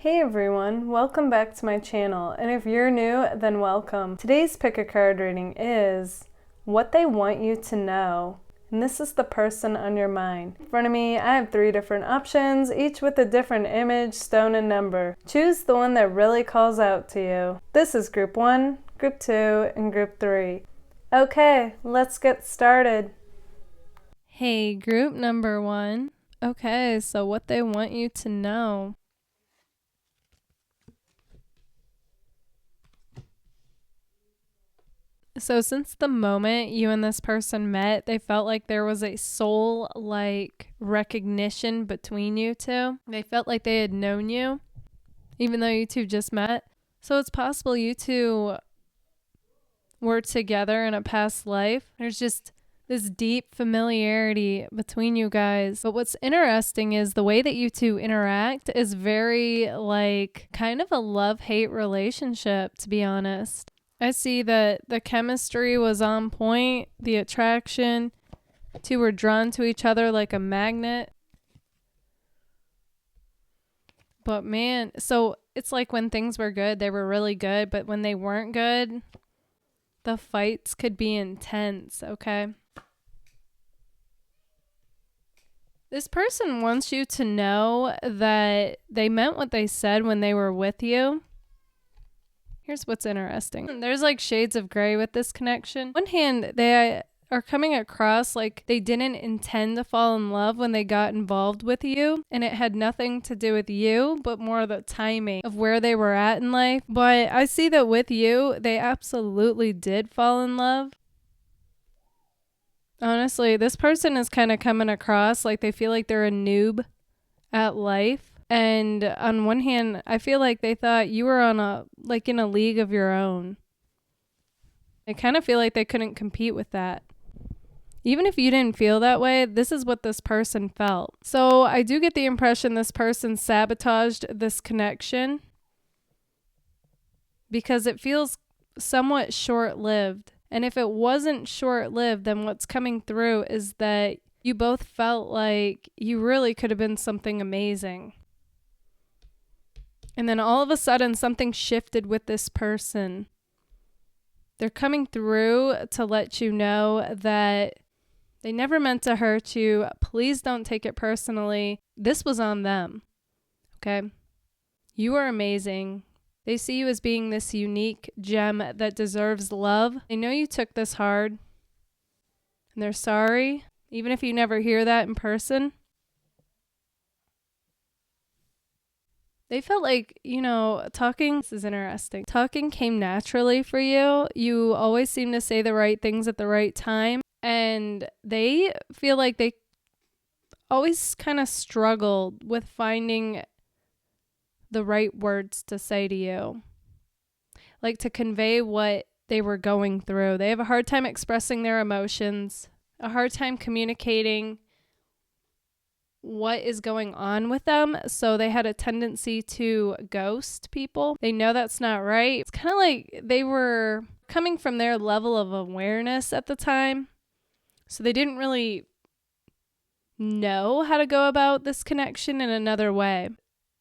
Hey everyone, welcome back to my channel, and if you're new, then welcome. Today's pick a card reading is what they want you to know, and this is the person on your mind. In front of me, I have 3 different options, each with a different image, stone, and number. Choose the one that really calls out to you. This is Group 1, Group 2, and Group 3. Okay, let's get started. Hey, group number 1. Okay, so what they want you to know. So since the moment you and this person met, they felt like there was a soul-like recognition between you two. They felt like they had known you, even though you two just met. So it's possible you two were together in a past life. There's just this deep familiarity between you guys. But what's interesting is the way that you two interact is very like kind of a love-hate relationship, to be honest. I see that the chemistry was on point, the attraction, two were drawn to each other like a magnet. But man, so it's like when things were good, they were really good, but when they weren't good, the fights could be intense, okay? This person wants you to know that they meant what they said when they were with you. Here's what's interesting. There's like shades of gray with this connection. On one hand, they are coming across like they didn't intend to fall in love when they got involved with you, and it had nothing to do with you, but more the timing of where they were at in life. But I see that with you, they absolutely did fall in love. Honestly, this person is kind of coming across like they feel like they're a noob at life. And on one hand, I feel like they thought you were in a league of your own. I kind of feel like they couldn't compete with that. Even if you didn't feel that way, this is what this person felt. So I do get the impression this person sabotaged this connection because it feels somewhat short-lived. And if it wasn't short-lived, then what's coming through is that you both felt like you really could have been something amazing. And then all of a sudden, something shifted with this person. They're coming through to let you know that they never meant to hurt you. Please don't take it personally. This was on them. Okay? You are amazing. They see you as being this unique gem that deserves love. They know you took this hard. And they're sorry, even if you never hear that in person. They felt like, talking, this is interesting. Talking came naturally for you. You always seem to say the right things at the right time. And they feel like they always kind of struggled with finding the right words to say to you. Like to convey what they were going through. They have a hard time expressing their emotions, a hard time communicating what is going on with them, so they had a tendency to ghost people. They know that's not right. It's kind of like they were coming from their level of awareness at the time, so they didn't really know how to go about this connection in another way.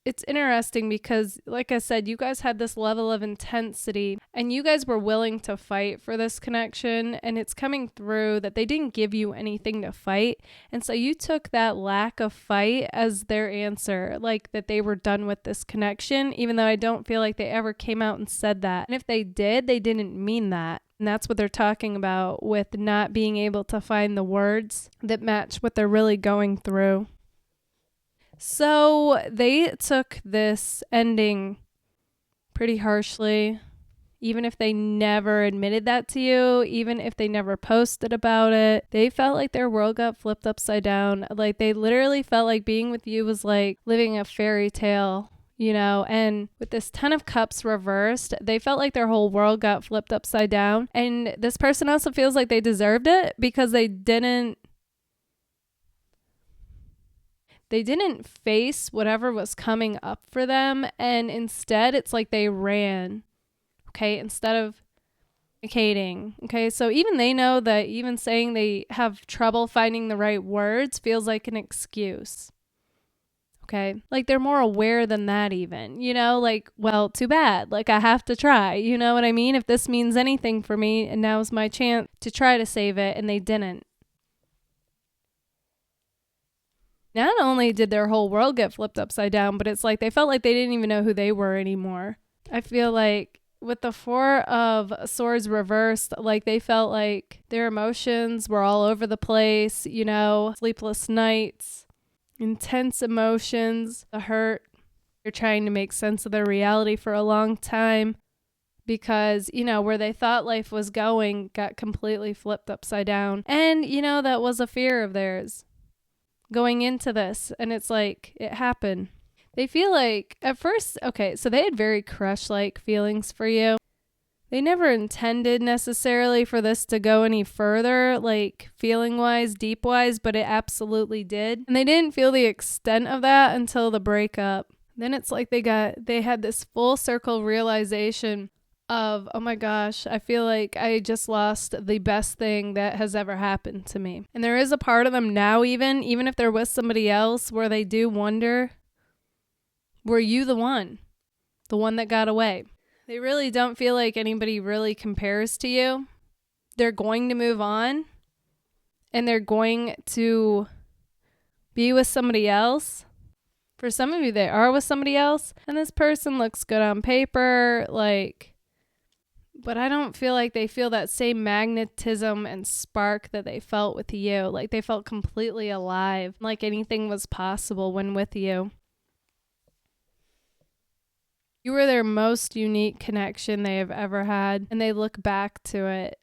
It's interesting because, like I said, you guys had this level of intensity and you guys were willing to fight for this connection, and it's coming through that they didn't give you anything to fight. And so you took that lack of fight as their answer, like that they were done with this connection, even though I don't feel like they ever came out and said that. And if they did, they didn't mean that. And that's what they're talking about with not being able to find the words that match what they're really going through. So they took this ending pretty harshly, even if they never admitted that to you, even if they never posted about it. They felt like their world got flipped upside down. Like they literally felt like being with you was like living a fairy tale, and with this 10 of Cups reversed, they felt like their whole world got flipped upside down. And this person also feels like they deserved it because they didn't face whatever was coming up for them, and instead it's like they ran, okay, instead of communicating, okay? So even they know that even saying they have trouble finding the right words feels like an excuse, Okay. Like they're more aware than that even, you know, like, well, too bad. Like I have to try, you know what I mean? If this means anything for me and now's my chance to try to save it, and they didn't. Not only did their whole world get flipped upside down, but it's like they felt like they didn't even know who they were anymore. I feel like with the Four of Swords reversed, like they felt like their emotions were all over the place, you know, sleepless nights, intense emotions, the hurt. They're trying to make sense of their reality for a long time because, you know, where they thought life was going got completely flipped upside down. And, you know, that was a fear of theirs going into this. And it's like, it happened. They feel like at first, okay, so they had very crush-like feelings for you. They never intended necessarily for this to go any further, like feeling-wise, deep-wise, but it absolutely did. And they didn't feel the extent of that until the breakup. Then it's like they had this full circle realization of, oh my gosh, I feel like I just lost the best thing that has ever happened to me. And there is a part of them now, even if they're with somebody else, where they do wonder, were you the one that got away? They really don't feel like anybody really compares to you. They're going to move on and they're going to be with somebody else. For some of you, they are with somebody else and this person looks good on paper, like, but I don't feel like they feel that same magnetism and spark that they felt with you. Like they felt completely alive, like anything was possible when with you. You were their most unique connection they have ever had, and they look back to it.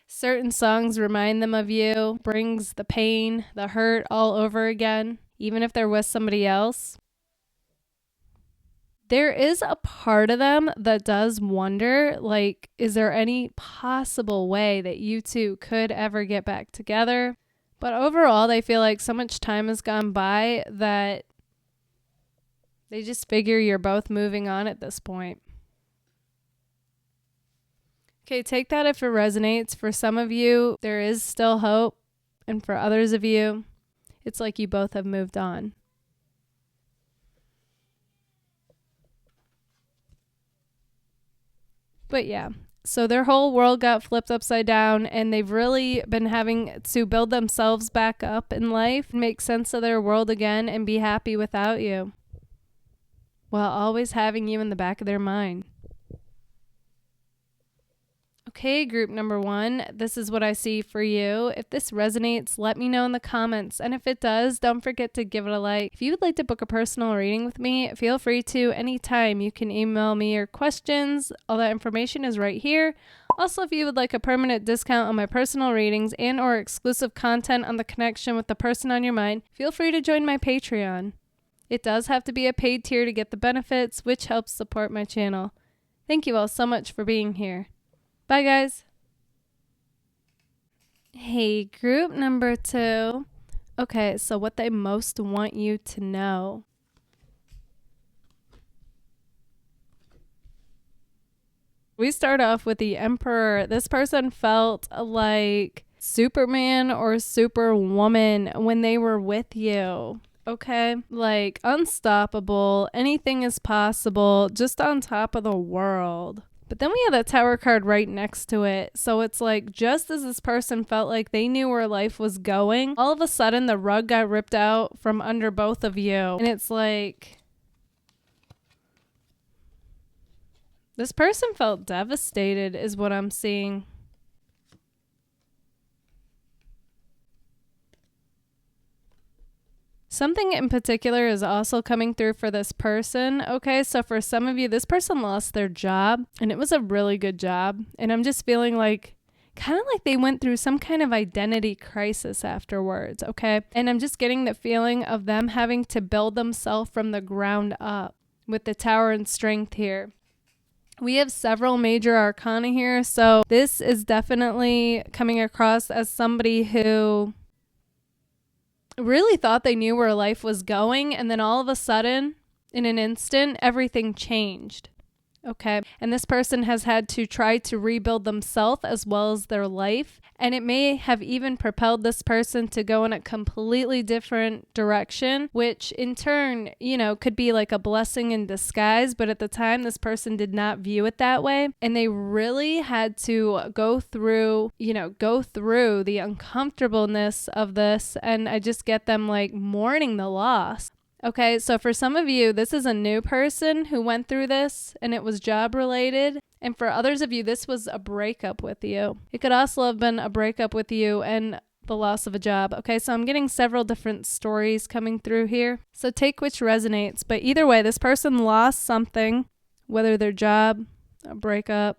Certain songs remind them of you, brings the pain, the hurt all over again, even if they're with somebody else. There is a part of them that does wonder, like, is there any possible way that you two could ever get back together? But overall, they feel like so much time has gone by that they just figure you're both moving on at this point. Okay, take that if it resonates. For some of you, there is still hope. And for others of you, it's like you both have moved on. But yeah, so their whole world got flipped upside down and they've really been having to build themselves back up in life, make sense of their world again, and be happy without you, while always having you in the back of their mind. Okay, group number 1, this is what I see for you. If this resonates, let me know in the comments. And if it does, don't forget to give it a like. If you would like to book a personal reading with me, feel free to anytime. You can email me your questions. All that information is right here. Also, if you would like a permanent discount on my personal readings and or exclusive content on the connection with the person on your mind, feel free to join my Patreon. It does have to be a paid tier to get the benefits, which helps support my channel. Thank you all so much for being here. Bye, guys. Hey, group number 2. Okay, so what they most want you to know. We start off with the Emperor. This person felt like Superman or Superwoman when they were with you. Okay, like unstoppable, anything is possible, just on top of the world. But then we have that Tower card right next to it. So it's like, just as this person felt like they knew where life was going, all of a sudden the rug got ripped out from under both of you. And it's like, this person felt devastated is what I'm seeing. Something in particular is also coming through for this person. Okay, so for some of you, this person lost their job and it was a really good job. And I'm just feeling like, kind of like they went through some kind of identity crisis afterwards. Okay, and I'm just getting the feeling of them having to build themselves from the ground up with the Tower and Strength here. We have several major arcana here. So this is definitely coming across as somebody who really thought they knew where life was going, and then all of a sudden, in an instant, everything changed. Okay. And this person has had to try to rebuild themselves as well as their life. And it may have even propelled this person to go in a completely different direction, which in turn, could be like a blessing in disguise. But at the time, this person did not view it that way. And they really had to go through the uncomfortableness of this. And I just get them like mourning the loss. Okay, so for some of you, this is a new person who went through this and it was job related. And for others of you, this was a breakup with you. It could also have been a breakup with you and the loss of a job. Okay, so I'm getting several different stories coming through here. So take which resonates. But either way, this person lost something, whether their job, a breakup,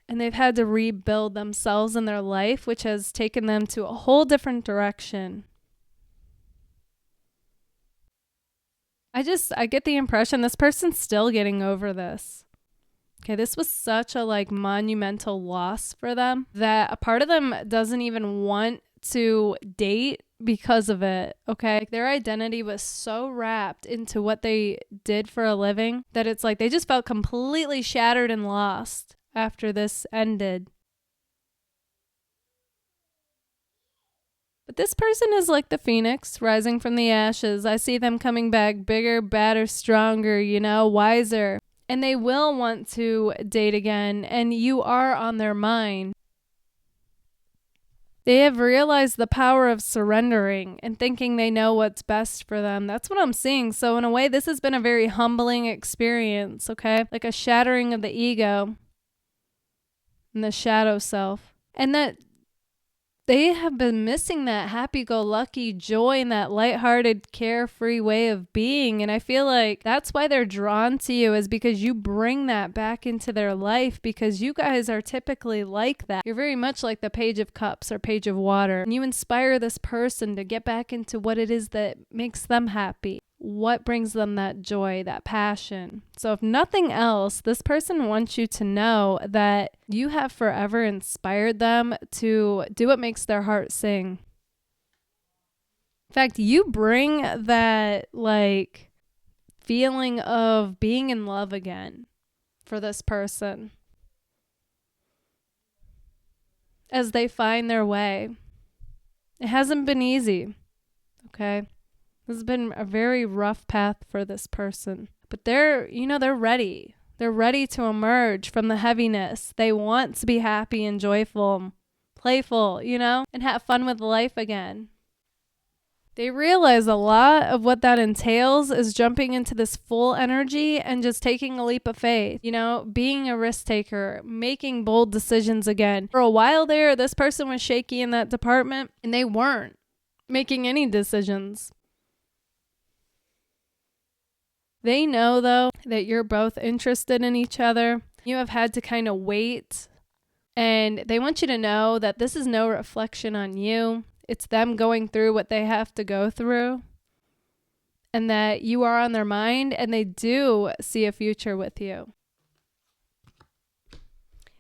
and they've had to rebuild themselves and their life, which has taken them to a whole different direction. I get the impression this person's still getting over this. Okay, this was such a monumental loss for them that a part of them doesn't even want to date because of it. Okay, their identity was so wrapped into what they did for a living that it's like they just felt completely shattered and lost after this ended. But this person is like the phoenix rising from the ashes. I see them coming back bigger, badder, stronger, wiser. And they will want to date again, and you are on their mind. They have realized the power of surrendering and thinking they know what's best for them. That's what I'm seeing. So in a way, this has been a very humbling experience, okay? Like a shattering of the ego and the shadow self. And that they have been missing that happy-go-lucky joy and that lighthearted, carefree way of being. And I feel like that's why they're drawn to you, is because you bring that back into their life, because you guys are typically like that. You're very much like the Page of Cups or Page of Water. And you inspire this person to get back into what it is that makes them happy. What brings them that joy, that passion. So if nothing else, this person wants you to know that you have forever inspired them to do what makes their heart sing. In fact, you bring that feeling of being in love again for this person as they find their way. It hasn't been easy, okay? This has been a very rough path for this person, but they're ready. They're ready to emerge from the heaviness. They want to be happy and joyful, playful, and have fun with life again. They realize a lot of what that entails is jumping into this full energy and just taking a leap of faith, being a risk taker, making bold decisions again. For a while there, this person was shaky in that department and they weren't making any decisions. They know, though, that you're both interested in each other. You have had to kind of wait, and they want you to know that this is no reflection on you. It's them going through what they have to go through, and that you are on their mind, and they do see a future with you.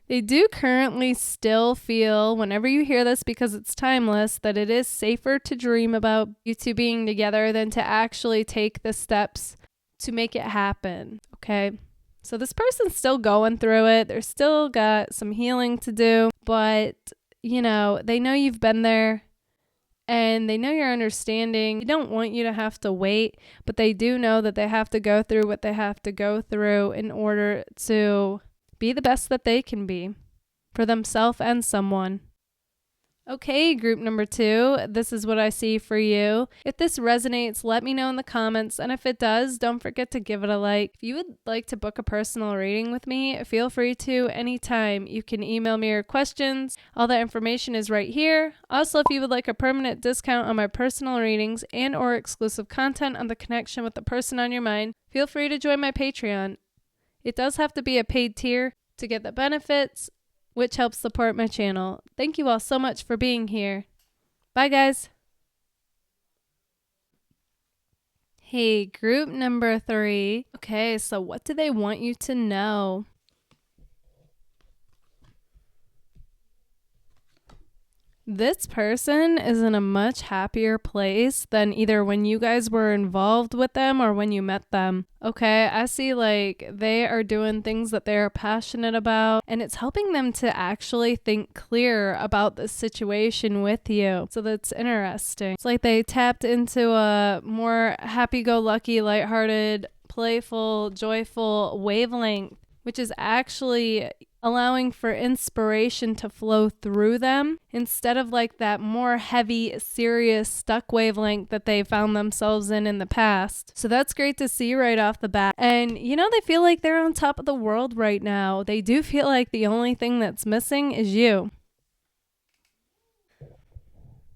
They do currently still feel, whenever you hear this, because it's timeless, that it is safer to dream about you two being together than to actually take the steps to make it happen, okay? So this person's still going through it. They're still got some healing to do, but, they know you've been there and they know you're understanding. They don't want you to have to wait, but they do know that they have to go through what they have to go through in order to be the best that they can be for themselves and someone. Okay, group number 2, this is what I see for you. If this resonates, let me know in the comments. And if it does, don't forget to give it a like. If you would like to book a personal reading with me, feel free to anytime. You can email me your questions. All that information is right here. Also, if you would like a permanent discount on my personal readings and or exclusive content on the connection with the person on your mind, feel free to join my Patreon. It does have to be a paid tier to get the benefits, which helps support my channel. Thank you all so much for being here. Bye, guys. Hey, group number 3. Okay, so what do they want you to know? This person is in a much happier place than either when you guys were involved with them or when you met them. Okay, I see like they are doing things that they're passionate about, and it's helping them to actually think clear about the situation with you. So that's interesting. It's like they tapped into a more happy-go-lucky, lighthearted, playful, joyful wavelength, which is actually allowing for inspiration to flow through them instead of like that more heavy, serious, stuck wavelength that they found themselves in the past. So that's great to see right off the bat. And you know, they feel like they're on top of the world right now. They do feel like the only thing that's missing is you.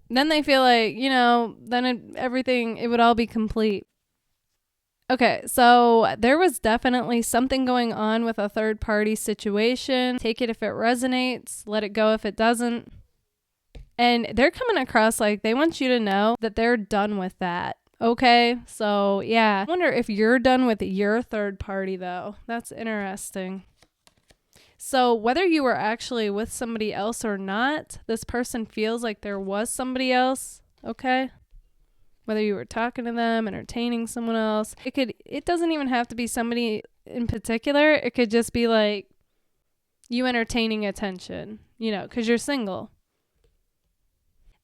Then they feel like, you know, then it would all be complete. Okay, so there was definitely something going on with a third party situation. Take it if it resonates, let it go if it doesn't. And they're coming across like they want you to know that they're done with that. Okay, so yeah. I wonder if you're done with your third party though. That's interesting. So whether you were actually with somebody else or not, this person feels like there was somebody else. Okay. Whether you were talking to them, entertaining someone else. It doesn't even have to be somebody in particular. It could just be like you entertaining attention, you know, because you're single.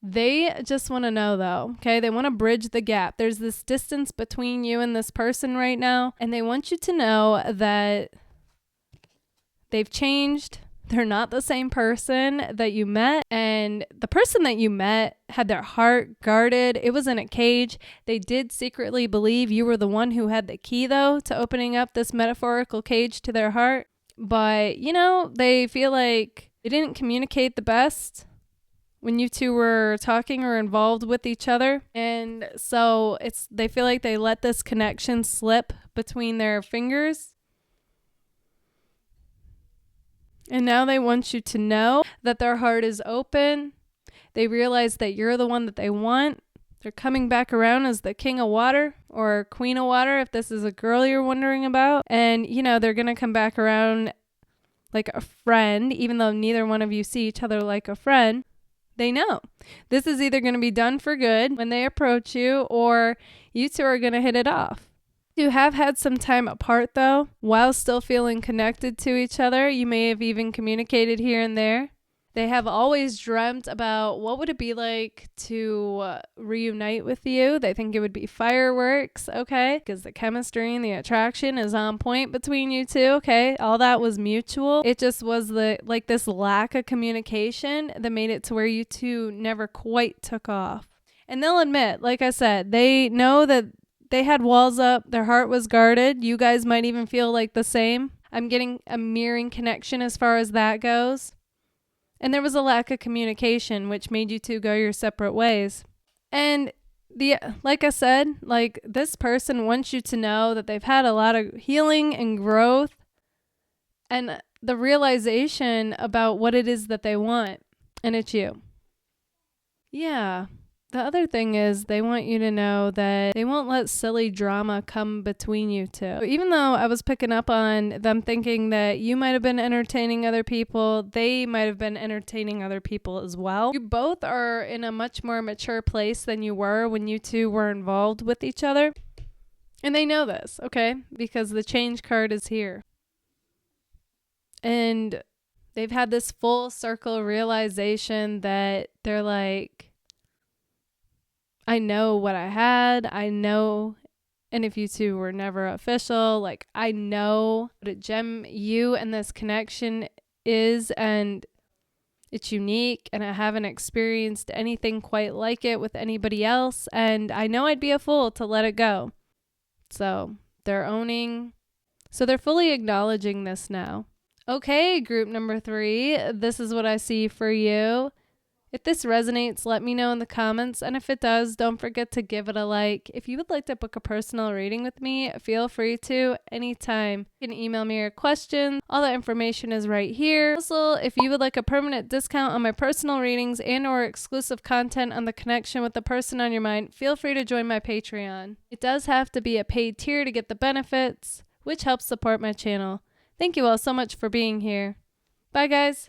They just want to know though, okay? They want to bridge the gap. There's this distance between you and this person right now, and they want you to know that they've changed. They're not the same person that you met, and the person that you met had their heart guarded. It was in a cage. They did secretly believe you were the one who had the key, though, to opening up this metaphorical cage to their heart. But, you know, they feel like they didn't communicate the best when you two were talking or involved with each other. And so they feel like they let this connection slip between their fingers. And now they want you to know that their heart is open. They realize that you're the one that they want. They're coming back around as the king of water or queen of water if this is a girl you're wondering about. And, you know, they're going to come back around like a friend, even though neither one of you see each other like a friend. They know this is either going to be done for good when they approach you, or you two are going to hit it off. You have had some time apart though, while still feeling connected to each other. You may have even communicated here and there. They have always dreamt about what would it be like to reunite with you. They think it would be fireworks, okay? Because the chemistry and the attraction is on point between you two, okay? All that was mutual. It just was this lack of communication that made it to where you two never quite took off. And they'll admit, like I said, they know that they had walls up. Their heart was guarded. You guys might even feel like the same. I'm getting a mirroring connection as far as that goes. And there was a lack of communication, which made you two go your separate ways. And like I said, like this person wants you to know that they've had a lot of healing and growth and the realization about what it is that they want. And it's you. Yeah. The other thing is they want you to know that they won't let silly drama come between you two. Even though I was picking up on them thinking that you might have been entertaining other people, they might have been entertaining other people as well. You both are in a much more mature place than you were when you two were involved with each other. And they know this, okay? Because the change card is here. And they've had this full circle realization that they're like, I know what I had. I know. And if you two were never official, like I know what a gem you and this connection is, and it's unique, and I haven't experienced anything quite like it with anybody else. And I know I'd be a fool to let it go. So they're fully acknowledging this now. Okay, group number 3, this is what I see for you. If this resonates, let me know in the comments, and if it does, don't forget to give it a like. If you would like to book a personal reading with me, feel free to anytime. You can email me your questions. All that information is right here. Also, if you would like a permanent discount on my personal readings and or exclusive content on the connection with the person on your mind, feel free to join my Patreon. It does have to be a paid tier to get the benefits, which helps support my channel. Thank you all so much for being here. Bye, guys.